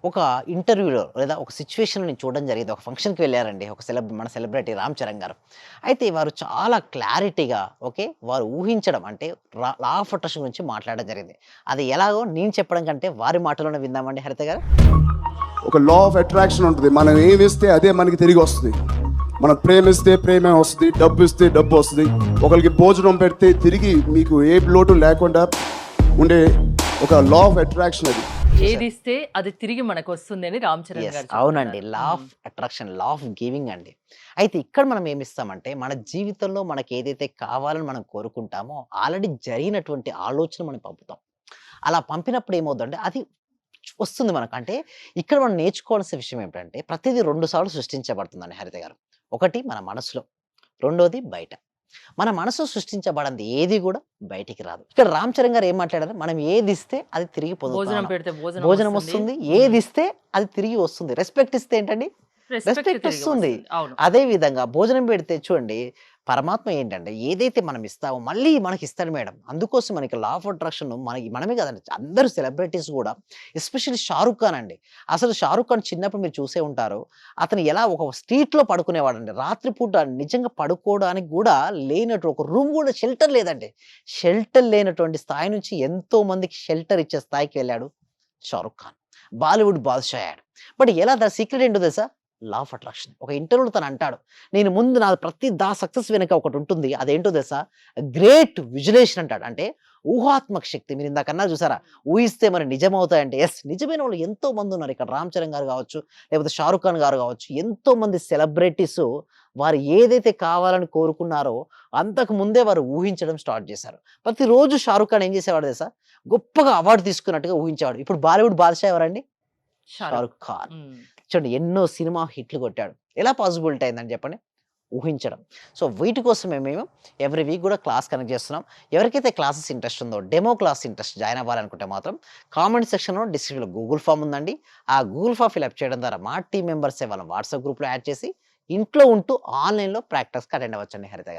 ఒక ఇంటర్వ్యూలో లేదా ఒక సిట్యుయేషన్‌లో నేను చూడడం జరిగింది. ఒక ఫంక్షన్‌కి వెళ్లారండి. ఒక మన సెలబ్రిటీ 'రామ్ చరణ్' గారు. అయితే వారు చాలా క్లారిటీగా ఓకే. వారు ఊహించడం అంటే లా ఆఫ్ అట్రాక్షన్ గురించి మాట్లాడడం జరిగింది. అది ఎలాగో నేను చెప్పడం కంటే వారి మాటల్లోనే విందామండి హరిత గారు. ఒక లా ఆఫ్ అట్రాక్షన్ ఉంటుంది. మనం ఏమిస్తే అదే మనకి తిరిగి వస్తుంది. మనం ప్రేమిస్తే ప్రేమే వస్తుంది, డబ్బు ఇస్తే డబ్బు వస్తుంది. ఒకరికి భోజనం పెడితే తిరిగి మీకు ఏ లోటు లేకుండా ఉండే ఒక లా ఆఫ్ అట్రాక్షన్ అది. ఏదిస్తే అది తిరిగి మనకొస్తుంది అని రామ్ చరణ్ యెస్. గారు అవునండి. చెప్తున్నారు. Law of attraction, law of giving అండి. అయితే ఇక్కడ మనం ఏమిస్తామంటే, మన జీవితంలో మనకేదైతే కావాలని మనం కోరుకుంటామో, ఆల్రెడీ జరిగినటువంటి ఆలోచన మనం పంపుతాం. అలా పంపినప్పుడు ఏమవుద్దంటే, అది వస్తుంది మనకు. అంటే ఇక్కడ మనం నేర్చుకోవాల్సిన విషయం ఏమిటంటే, ప్రతిదీ 2 సార్లు సృష్టించబడుతుందండి హరిత గారు. ఒకటి మన మనసులో, రెండోది బయట. మన మనసు సృష్టించబడంది ఏది గూడా బయటికి రాదు. ఇక్కడ 'రామ్ చరణ్' గారు ఏం మాట్లాడారు? మనం ఏదిస్తే అది తిరిగి భోజనం పొందుతాం. పెడితే భోజనం వస్తుంది. వస్తుంది. ఏదిస్తే అది తిరిగి వస్తుంది. రెస్పెక్ట్ ఇస్తే ఏంటండి? రెస్పెక్ట్ రెస్పెక్ట్ తిరిగి వస్తుంది. వస్తుంది. అవును. అదే విధంగా భోజనం పెడితే చూడండి, పరమాత్మ ఏంటంటే ఏదైతే మనం ఇస్తామో మళ్ళీ మనకిస్తాడు మేడం. అందుకోసం మనకి లా ఆఫ్ అట్రాక్షన్ మనమే కాదండి. అందరూ సెలబ్రిటీస్ గూడా ఎస్పెషల్లీ 'షారుఖ్ ఖాన్' అండి. అసలు 'షారుఖ్ ఖాన్' చిన్నప్పుడు మీరు చూసే ఉంటారు. అతను ఎలా ఒక స్ట్రీట్‌లో పడుకునేవాడండి. రాత్రి పూట నిజంగా పడుకోవడానికి గూడా లేనట్టు ఒక రూమ్ గూడా షెల్టర్ లేదండి. షెల్టర్ లేనటువంటి స్థాయి నుంచి ఎంతో మందికి షెల్టర్ ఇచ్చే స్థాయికి వెళ్ళాడు 'షారుఖ్ ఖాన్.' బాలీవుడ్ బాద్‌షా అయ్యాడు. బట్ ఎలా దాని సీక్రెట్ ఏంటో తెలుసా? Law of attraction. ఒక ఇంటర్వ్యూలో తను అంటాడు. నేను ముందు నా ప్రతి సక్సెస్ వెనక ఒకటుంటుంది. అదేంటో తెలుసా? గ్రేట్ విజులేషన్ అంటాడు. అంటే ఊహాత్మక శక్తి. మీరు ఇందాక అన్నారు చూసారా? ఊహిస్తే మరి నిజమవుతాయంటే యెస్. నిజమైన వాళ్ళు ఎంతో మంది ఉన్నారు. ఇక్కడ 'రామ్ చరణ్' గారు కావచ్చు, లేకపోతే 'షారుఖ్ ఖాన్' గారు కావచ్చు, ఎంతో మంది సెలబ్రిటీస్ వారు ఏదైతే కావాలని కోరుకున్నారో అంతకు ముందే వారు ఊహించడం స్టార్ట్ చేశారు. ప్రతిరోజు 'షారుఖ్ ఖాన్' ఏం చేసేవాడో తెలుసా? గొప్పగా అవార్డ్ తీసుకున్నట్టుగా ఊహించేవాడు. ఇప్పుడు బాలీవుడ్ బాద్‌షా ఎవరండి? 'షారుఖ్ ఖాన్.' హ్మ్. చూడండి ఎన్నో సినిమా హిట్లు కొట్టాడు. ఎలా పాసిబిలిటీ అయిందని చెప్పండి? ఊహించడం. సో, వీటి కోసమే మేము ఎవ్రీ వీక్ గూడా క్లాస్ కండక్ట్ చేస్తున్నాం. ఎవరికైతే క్లాసెస్ ఇంట్రెస్ట్ ఉందో, డెమో క్లాస్ ఇంట్రెస్ట్ జాయిన్ అవ్వాలనుకుంటే మాత్రం కామెంట్ సెక్షన్‌లో డిస్క్రిప్షన్‌లో గూగుల్ ఫార్మ్ ఉందండి. ఆ గూగుల్ ఫార్మ్ ఫిలప్ చేయడం ద్వారా మా టీమ్ మెంబర్సే వాళ్ళని వాట్సాప్ గ్రూప్‌లో యాడ్ చేసి, ఇంట్లో ఉంటూ ఆన్‌లైన్‌లో ప్రాక్టీస్‌కి అటెండ్ అవ్వచ్చండి హరిత గారు.